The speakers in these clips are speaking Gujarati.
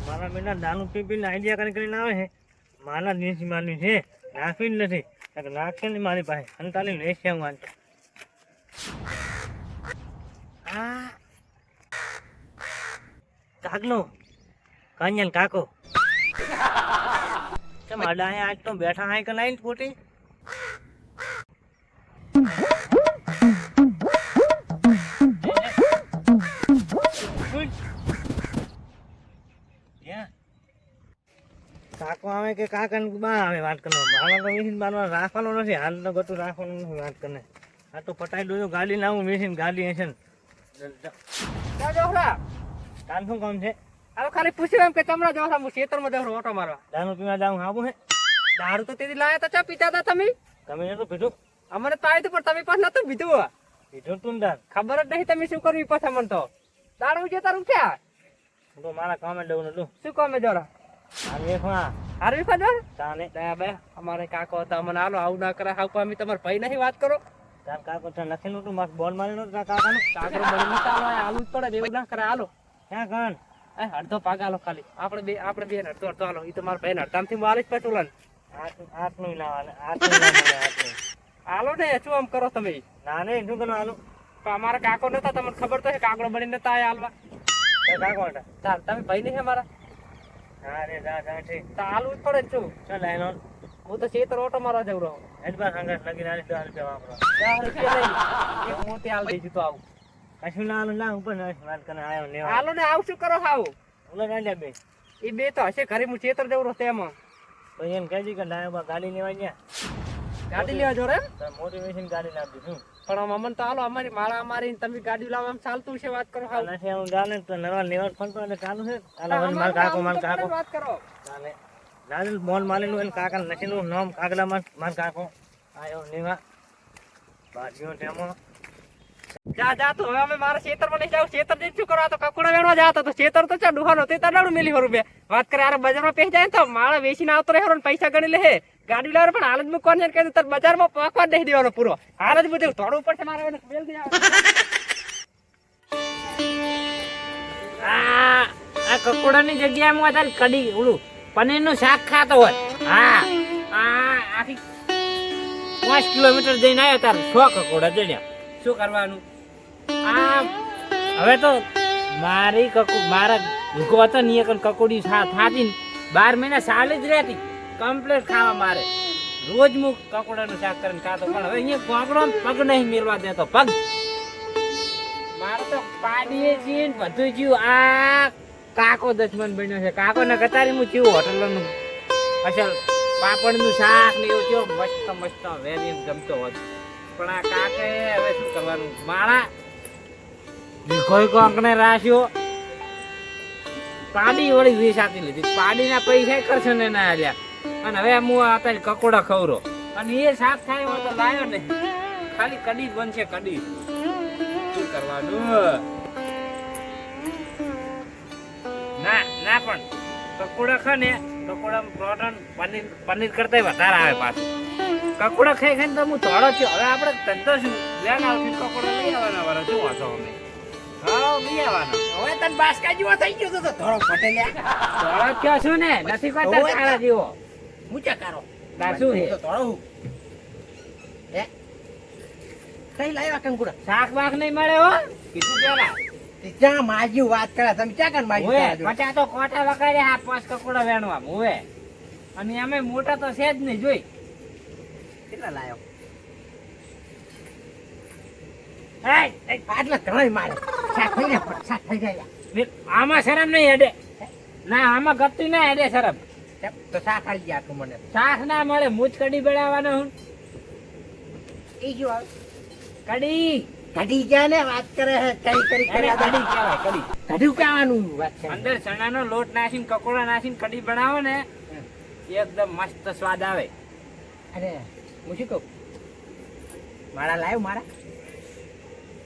મારા બેટા દારૂ પી પીને આઈડિયા કરીને આવે છે મારા દેશી માલની છે નાખવી જ નથી નાખશે ને મારી પાસે અંતાલી લેશે હું વાંચો કાકલો કાંજન કાકો કેમ અડા આજ તો બેઠા હાઈ કે લાઈન ખોટી કાકો આવે કે કાકા બા આવે વાત કરો મારા તો મેશીન બાર રાખવાનો નથી હાલ તો ગતું રાખવાનું નથી વાત કરે આ તો પટાઈ દો ગાડી લાવું મેશીન ગાડી હશે ને કામ શું કામ છે હવે ખાલી પૂછ્યું એમ કે તમરા જવા હું ખેતરમાં જવું ઓટો મારવા દારૂ પીવા જાઉં આવું હે દારૂ તો તેથી લાયા તો ચા પીતા હતા તમે નતું પીધું અમને તો આવ્યું પણ તમે પાછું નતું પીધું પીધું તું ને દાર ખબર જ નહીં તમે શું કરવું પાછા મને તો દારૂ જે તારું ક્યાં હું તો મારા કામે દઉં નતું શું કામે જરા હારવી ફાદર તાને બે અમારે કાકો હતા મને આલો આવું ના કરે હાવ અમે તમારે ભાઈ નહીં વાત કરો તાર કાકો ત્યાં નથી નતું મારે બોલ મારી નતું કાકાનું કાકરો બળી નતા આલો આલુ જ પડે એવું ના કરે આલો ક્યાં કાન અડધો ભાગ આલો ખાલી આપણે બે અડધો અડધો આલો એ તો મારા ભાઈ અડધામથી મારી જ પેટ્રોલ આટલું લાવવાનું આટલું આલો ને શું આમ કરો તમે ના ને શું કરવાનું પણ અમારા કાકો નતા તમને ખબર તો છે કાકડો બળી નતા આયા હાલવા કાકો હતા ચાલ તમે ભાઈ નહીં અમારા હા રે જા ઠીક તો આલુ જ પડે શું ચાલ લાઈન હું તો ખેતર ઓટો મારવા જવું રહું એડવા સંઘર્ષ લગી ના 10 રૂપિયા વાપરો 10 રૂપિયા નહીં એક મોટી આલ દઈ તો આવું કશું ના આલું ના ઉપર વાત કરીને આવ્યો લેવા આલો ને આવ શું કરો હાવ ઓલો ના લે બે એ બે તો હશે ઘરે હું ખેતર જવું રહું તેમાં તો એમ કહેજી કે ડાયબા ગાડી લેવા ગયા ગાડી લેવા જો રે મોટી મશીન ગાડી લાવી દીધું પણ અમને તો હાલો અમારી માળા અમારી તમે ગાડી લાવવા આમ ચાલતું છે વાત કરો હાવ નથી હું જાણે તો નરવા લેવા ફોન તો એટલે ચાલુ છે માર કાકો વાત કરો ચાલે નાદલ મોલ માલીનું એને કાકા નથી નું નામ કાગડા માર કાકો આયો લેવા બાજીઓ ટેમો જા તો હવે અમે મારા ખેતરમાં નહીં જાવ ખેતર જઈને શું કરવા તો કકુડા વેણવા જાતો તો ખેતર તો ચા ડુહાનો તે તડાડું મેલી હરું બે વાત કરે અરે બજારમાં પેસ જાય તો માળા વેચીને આવતો રહે ને પૈસા ગણી લે ગાડી લાવે પણ હાલ જ મૂકવા ને કહે તાર બજારમાં પાકવા દઈ દેવાનો પૂરો હાલ જ બધું થોડું પડશે મારે બેલ દે આ કકોડાની જગ્યાએ હું તારી કડી ઓલું પનીરનું શાક ખાતો હોય હા આ આખી 5 કિલોમીટર જઈને આવ્યો તાર 6 કકોડા જણ્યા શું કરવાનું આ હવે તો મારા ભૂકો હતો ને એક કકોડી થાતી ને 12 મહિના સાલ જ રહેતી કમ્પ્લીટ ખાવા મારે રોજ હું કકોડાનું શાક કરીને ખાતો પણ હવે અહીંયા કોકડો પગ નહીં મેળવા દેતો પગ મારે તો પાડીએ છીએ ને બધું જીવ આ કાકો દશમન બન્યો છે કાકો ને કતારી હું જીવ હોટલનું અસલ પાપડનું શાક ને એવું કેવો મસ્ત વેરી ગમતો હોત પણ આ કાકે હવે શું કરવાનું માળા કોઈ કોંકને રાખ્યો પાડી વળી વીસ આપી લીધી પાડીના પૈસા કરશે ને ના આલ્યા અને હવે હું અત્યારે કકોડા ખવરો અને એ શાક થાય હોય તો લાયો ને ખાલી કડી જ બનશે કડી શું કરવાનું ના પણ કકોડા ખા ને કકોડામાં પ્રોટીન પનીર કરતા વધારે આવે પાછું કકોડા ખાઈ ખાઈને તો હું થોડો છું હવે આપણે ધંધો શું લેન આવતી કકોડા લઈ આવવાના વાળા શું વાંચો અમે હા લઈ આવવાના હવે તને બાસ્કા જેવો થઈ ગયો તો થોડો ફટેલ્યા થોડો કયો છું ને નથી કોઈ તારા જેવો મૂચા કરો તાર શું છે થોડો હે કઈ લાવ્યા કંકુડા શાક બાક નહીં મળે હો કીધું પેલા ત્યાં માજી વાત કરે તમે ક્યાં કર માજી પચા તો કોટા વગાડે આ 5 કકોડા વેણવા હોવે અને અમે મોટા તો છે જ નહીં જોઈ કેટલા લાયો આટલા ઘણા મારે સાત થઈ જાય આમાં શરમ નહીં હેડે ના આમાં ગપતી ના હેડે શરમ તો શાક આવી ગયા તું મને શાક ના મળે મૂજ કડી બનાવવાનો હું એ જો કડી કઢી ગયા ને વાત કરે હે કઈ કરી કડી કહેવાય કડી કઢી કહેવાનું વાત છે અંદર ચણાનો લોટ નાખીને કકોડા નાખીને કડી બનાવો ને એકદમ મસ્ત સ્વાદ આવે અરે હું શું કહું મારા લાવ્યો મારા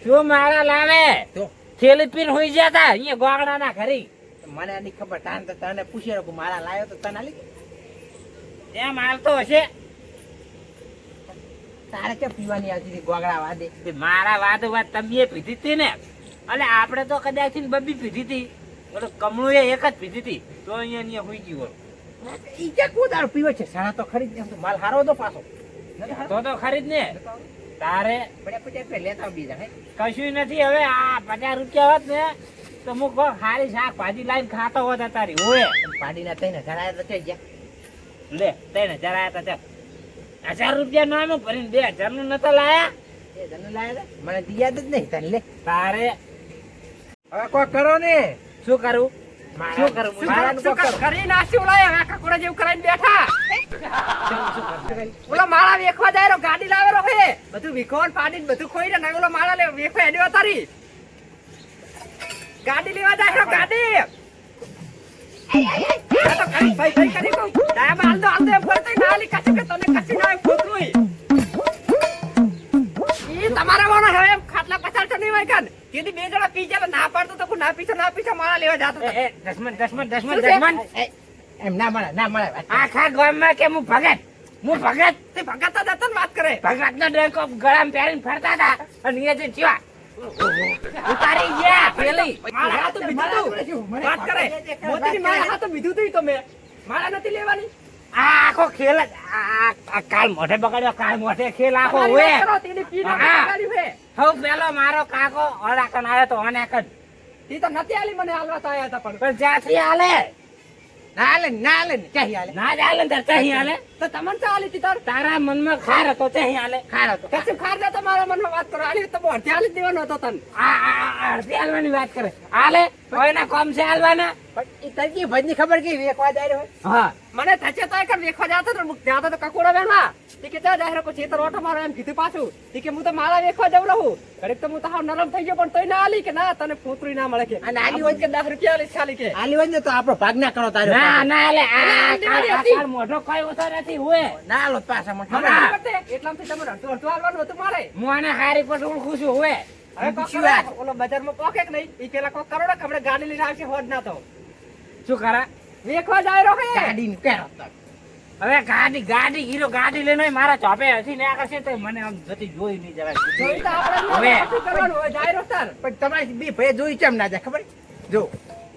શું મારા લાવે તો થેલી પીર હોઈ જતા અહીંયા ગોગડા ના ઘરે મને એની ખબર તાન તો તને પૂછી રાખું મારા લાવ્યો તો તને આલી એમ હાલ તો હશે તારે કે પીવાની આવતી હતી ગોગડા વાદે મારા વાત તમે પીધી હતી ને એટલે આપણે તો કદાચ બબી પીધી હતી બધું કમળું એ એક જ પીધી હતી તો અહીંયા હોઈ ગયું ઈ ક્યાં કોઈ દારૂ પીવે છે સારા તો ખરી જ માલ હારો તો પાછો તો ખરીદ ને તારે પડ્યા લેતા બીજા હે કશું નથી હવે આ 50 રૂપિયા હોત ને તો હું કહું ખાલી શાકભાજી લાઈન ખાતો હોત તારી હોય પાડીના 3000 આયા તો થઈ ગયા લે 3000 આયા તા 1000 રૂપિયા નામ ભરીને 2000 નું નતા લાયા એ જને લાયા મને દિયાદ જ નહીં તને લે તારે હવે કોઈ કરો ને શું કરું શું કરું મારાનું કોઈ કરો કરી નાસ્યું લાયા આખા કોડા જેવું કરાઈને બેઠા ઓલો માળા વેખવા જાય રો ગાડી લાવેરો હે બધું વિખોન પાડીને બધું ખોઈને ને ઓલો માળા લે વેખવા એડ્યો તારી ગાડી લેવા જાય રો ગાડી આ તો કરી ભાઈ કરી કહું ડાયા હાલ દો એમ ફરતે નાલી કશું કે તને કશું ના ફોકરુઈ ઈ તમારા વાળો હવે એમ ખાટલા પછાડ તો નહીં હોય કાન કીધી બે જણા પી જાય ના પાડતો તો ના પીછો માળા લેવા જાતો એ દસમન એમ ના મળે આખા ગામમાં કે હું ભગત તે ભગત જ હતા ને વાત કરે ભગતનો ડંકો ગળામાં પહેરીને ફરતા હતા અને એ જે ચીવા ઉતારી ગયા પેલી માળા તો બીધું વાત કરે મોતીની માળા હા તો બીધું તું તમે માળા નથી લેવાની આ આખો ખેલ જ આ કાલ મોઢે બગાડ્યો કાલ મોઢે ખેલ આખો હોય હવે પેલો મારો કાકો ઓરાકન આવ્યો તો ઓનાકન ઈ તો નથી આલી મને હાલવા તો આયા હતા પણ જ્યાંથી હાલે ના હાલે ચાહી હાલે ના જ હાલે ને તાર ચાહી હાલે તો તમને ચા આલી તી તારા મનમાં ખાર હતો ચાહી હાલે ખાર હતો કશું ખાર ના તમારા મનમાં વાત કરો આલી તો અડધી હાલી જ દેવાનો હતો તને આ અડધી હાલવાની વાત કરે હાલે કોઈના કોમ છે હાલવાના પણ ઈ તરકી ભજની ખબર કે વેખવા જાય હોય હા મને થચે તો કર વેખવા જાતો તો જાતો તો કકોડા વેણવા તી કે જા જાહેર કો છેતર ઓટો મારો એમ કીધું પાછું તી કે હું તો માળા વેખવા જઉં રહું ઘડીક તો હું તો હાવ નરમ થઈ ગયો પણ તોય ના આલી કે ના તને ફોતરી ના મળે કે અને આલી હોય કે 10 રૂપિયા આલી ખાલી કે આલી હોય ને તો આપણો ભાગ ના કરો તારો ના ના હાલે આ કાળ મોઢો કોઈ ઓછો નથી હોય ના આલો પાછા મને એટલામાંથી તમારે અડધું હાલવાનું હતું મારે હું આને હારી પર ઓળખું છું હોય હવે ઓલો બજારમાં પોકે કે નહીં ઈ પેલા કોક કરો ને આપણે ગાડી લઈને આવશે હોદ ના તો શું કરા વેખવા જાય રહો હે ગાડી નું કેરો હવે ગાડી હીરો ગાડી લઈને મારા ચોપે હસી ને આગળ તો મને આમ જતી જોઈ નહીં જવાય જોઈ તો આપણે હવે કરવાનું હોય જાય રહો તાર પણ તમારી બે ભાઈ જોઈ કેમ ના જાય ખબર જો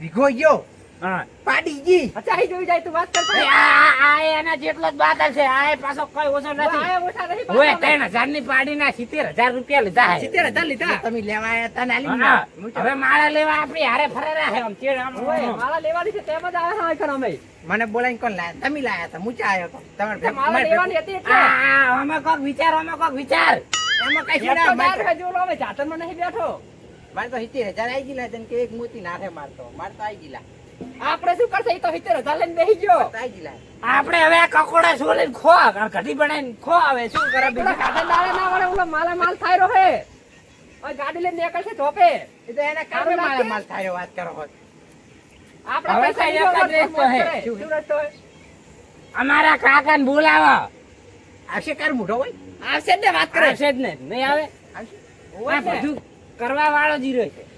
વિગો ગયો હા પાડી જી અચાઈ જોઈ જાય તું વાત કર આ એના જેટલો જ બાદલ છે આ પાછો કોઈ ઓછો નથી આ ઓછા નહીં ઓય 3000 ની પાડી ના 70000 રૂપિયા લીધા હે 70000 લીધા તમે લેવા આયા તા નાલી હવે માળા લેવા આપણી હારે ફરે રહ્યા આમ તેડ આમ માળા લેવાની છે તેમ જ આવ્યા હા કર અમે મને બોલાઈને કોણ લાયા તમે લાયા તા મુચા આવ્યો તો તમારે માળા લેવાની હતી એટલે આમાં કોક વિચાર એમાં કઈ છોડા માર જો લો હવે જાતન માં નહીં બેઠો મારે તો 70000 આવી ગયેલા તને કે એક મોતી નાથે મારતો માર તો આવી ગયેલા આપણે શું કરશે ઈ તો 70000 લઈને બેહી ગયો આવી ગયેલા આપણે હવે કકોડા છોડીને ખો ઘટી બનાવીને ખો આવે શું કરે બીજું કાઢે દાડા ના વળે ઓલો માલ થાય રહ્યો હે ઓય ગાડી લઈને નીકળશે ધોપે એ તો એને કામે માલ થાય વાત કરો હોત આપણે પૈસા એક જ રસ્તો હે શું રસ્તો હે અમારા કાકાને બોલાવો આવશે કર મોઢો હોય આવશે ને વાત કરે આવશે જ ને નહીં આવે આ બધું કરવા વાળો જ રહ્યો છે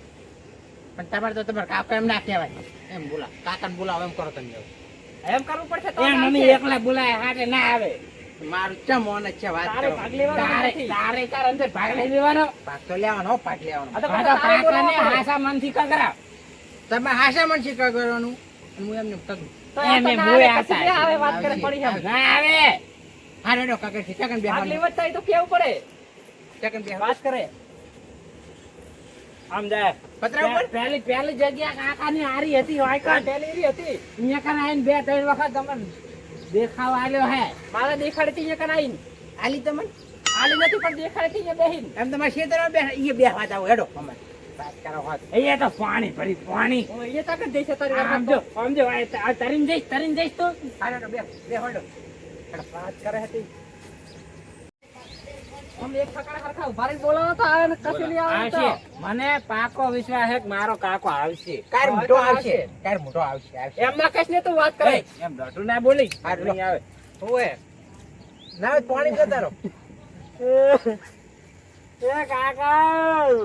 પણ તમારે તો તમારે કાકા એમ ના કહેવાય એમ બોલા કાકાને બોલાવો એમ કરો તમે એમ કરવું પડશે તો એ મમ્મી એકલા બોલાય હાટે ના આવે મારું ચમોન છે વાત કરો ભાગ લેવાનો તારે તાર અંદર ભાગ લઈ લેવાનો ભાગ તો લેવાનો ભાગ લેવાનો આ તો કાકાને હાસા મનથી કગરા તમે હાસા મન શીખવા કરવાનું હું એમને કગું એમ બોય આતા આવે વાત કરે પડી છે ના આવે હા રેડો કાકા છે ચકન બે ભાગ લેવત થાય તો કેવું પડે ચકન બે વાત કરે આમ જાય પતરા ઉપર પહેલી જગ્યા કાકાની હારી હતી વાયકા પહેલી હતી અહીંયા કન આઈને 2-3 વખત તમને દેખાવ આલ્યો હે મારા દેખાડતી અહીંયા કન આઈને આલી તમને આલી નથી પણ દેખાડતી અહીંયા બેહીન એમ તમારે ખેતરમાં બે અહીંયા બેહવા જાવ હેડો અમે વાત કરો હોત અહીંયા તો પાણી ભરી પાણી અહીંયા તક દેશે તારી સમજો આ તરીને જઈશ તો હાલો બે હેડો વાત કરે હતી અમે એક ઠકાણા હરખા ઉભા રહીને બોલાવો તો આવે ને કશું નહીં આવે તો મને પાકો વિશ્વાસ છે કે મારો કાકો આવશે કાર મોટો આવશે એમ ના કશ ને તું વાત કરે એમ ડટુ ના બોલી નહીં આવે ઓએ ના પાણી જતા રહો એ કાકા આવો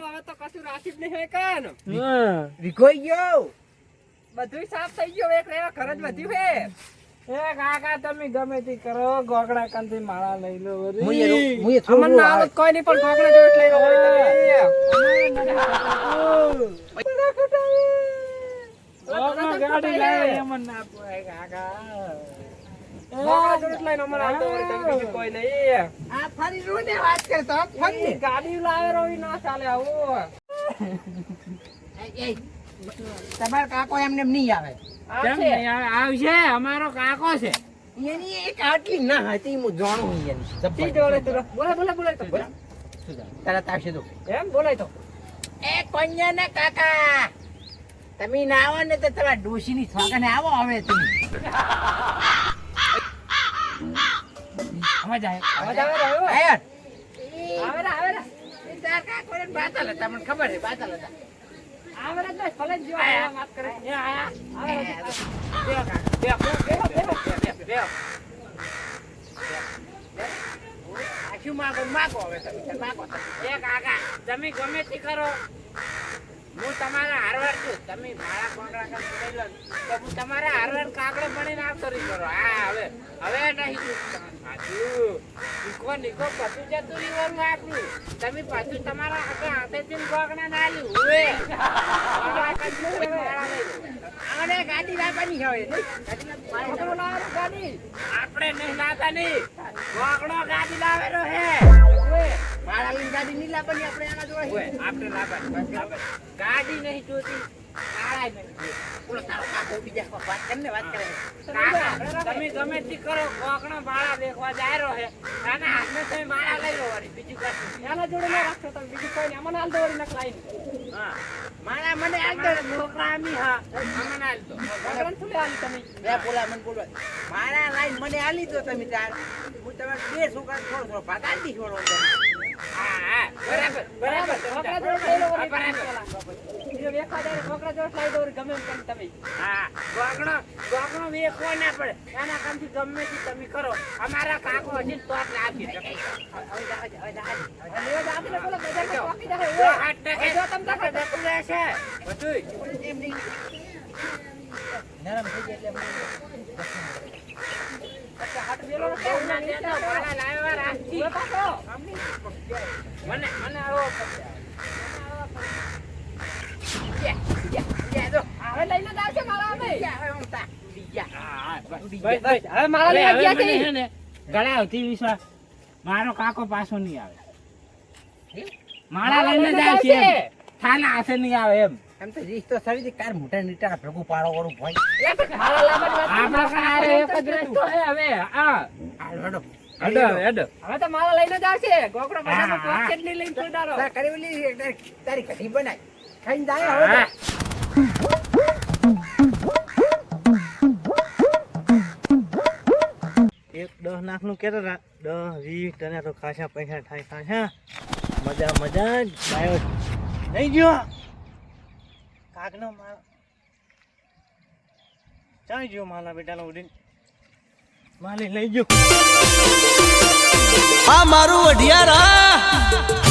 હવે તો કશું રાશી જ નહીં હોય કાન વિખોઈ ગયો બધું સાફ થઈ ગયો એક રેવા ઘર જ વધ્યું હે એ કાકા તમે ગમે તે કરો ગોગડા કાંથી માળા લઈ લો વરી. અમને હાલત કોઈ નહીં પણ ગોગડા જોડે લઈ લો વળી ગોગડા ગાડી લાવે એમ ના પોય કાકા. ગોગડા જોડે લઈને અમને હાલતો વળી તમે બીજું કોઈ નહીં. આ ફરી રોને વાત કરતો ફરી ગાડી લાવે રોવી ના ચાલે આવું. એ તમાર કાકો એમને એમ નહીં આવે કેમ નહીં આવે? આવશે અમારો કાકો છે. એની એક આટલી ના હતી હું જાણું એની તી જોડે તું બોલે તો બોલે. તરત આવશે તો એમ બોલાય તો એ કોન્યા ના કાકા તમે ના આવો ને તો તમારા ડોશીની છોકરાને આવો હવે તમે અવાજ આવે. અવાજ આવે રહ્યો. આયર આવે રે આવે રે એ તાર કાકો ને બાતલ હતા મને ખબર છે બાતલ હતા આવે રે એટલે ફલે જ જો વાત કરે. એ આયા. આવે રે. બેહો કાકા. બેહો. આશુ માગો હવે તમે માગો એ કાકા તમે ગમે તે કરો હું તમારા હારવાર છું. તમે મારા કોંગડા કામ લઈ લો તો હું તમારા હારવાર કાકડે બનીને આવતો રહી કરો. હા હવે નહીં નીકો નીકો બધું જતું રહેવાનું આપણું. તમે પાછું તમારા હાથેથી ગોગડા ના લ્યું હવે અને ગાડી લાવવાની હવે પકડો લાવો ગાડી. આપણે નહીં લાવતા નહીં. ગોગડો ગાડી લાવેલો હે. મારા લઈને ગાડી નહીં લાવવાની આપણે એના જોડે ઓય, આપણે લાવવાની. ગાડી નહીં જોતી કાળા નહીં જોતી. બોલો તારો કાકો બીજા વાત કરીને વાત કરે કાકા, તમે ગમે તે કરો કોકનો માળા દેખવા જાય રહ્યો હે આના હાથમાં તમે માળા લઈ લો વળી બીજું કશું. એના જોડે ના રાખશો તમે બીજું કોઈ નહીં. અમને હાલ દો વળી નકલાઈને. હા માળા મને આલ દો છોકરા અમી હા અમને આલ દો. ગોગડાને શું લે આલી તમે? બે બોલા મને બોલો મારા લાઈન મને આલી દો તમે તાર હું તમારે બે છોકરા થોડો ભાગાડી છોડો હા હા બરાબર બરાબર ગોગડા જોડે લઈ લો વળી બરાબર. બીજો વેખવા જાય ગોગડા જોડે લઈ દો વળી ગમે એમ કરીને તમે. હા ગોગણો વેખવો ના પડે એના કામથી ગમે તે તમે કરો અમારા કાકો હજી તો જ આપી શકે. લેવા જા આપીને બોલો બજારમાં ચોકી જાય. જો હાથ નાખે જો તમે નાખો. જતું રહેશે બધુંય. એમ નહીં નરમ થઈ જાય એટલે હાથ વેલો કેમ ના ના દેતો, માળા લાવ્યા રાખી. ઉભો પાછો. મને આવો હવે લઈને જ આવશે મારા અમે. બસ, બસ. હવે મારા લઈ હવે આવ્યા મને છે. છે ને ગળાવથી વિશ્વાસ મારો કાકો પાછો નહીં આવે. માળા લઈને જ આવશે એમ. થાના હાથે નહીં આવે એમ. એમ તો રીસ તો સરી કાર મોટા નીટા ભેગું પાડો વાળું ભાઈ મારા લાવવાની વાત આપણા કારે એક જ રસ્તો છે હવે. હા હાલો હેડો હેડો. હવે તો મારા લઈને જ આવશે. ગોગડો બજારમાં હા, હા. પોકેટ ની લઈને છોડારો. કરી ઓલી તારી કઢી બનાય ખાઈને જાય હવે હા. એક 10 લાખનું કેતો 10 20 તને તો ખાસા પૈસા થાય ખાસા મજા મજા જ આવ્યો નહીં ગયો કાગનો માલ ચાઈ ગયો માલા બેટાનો ઉડીને માલી લઈ ગયો આ મારું વઢિયારા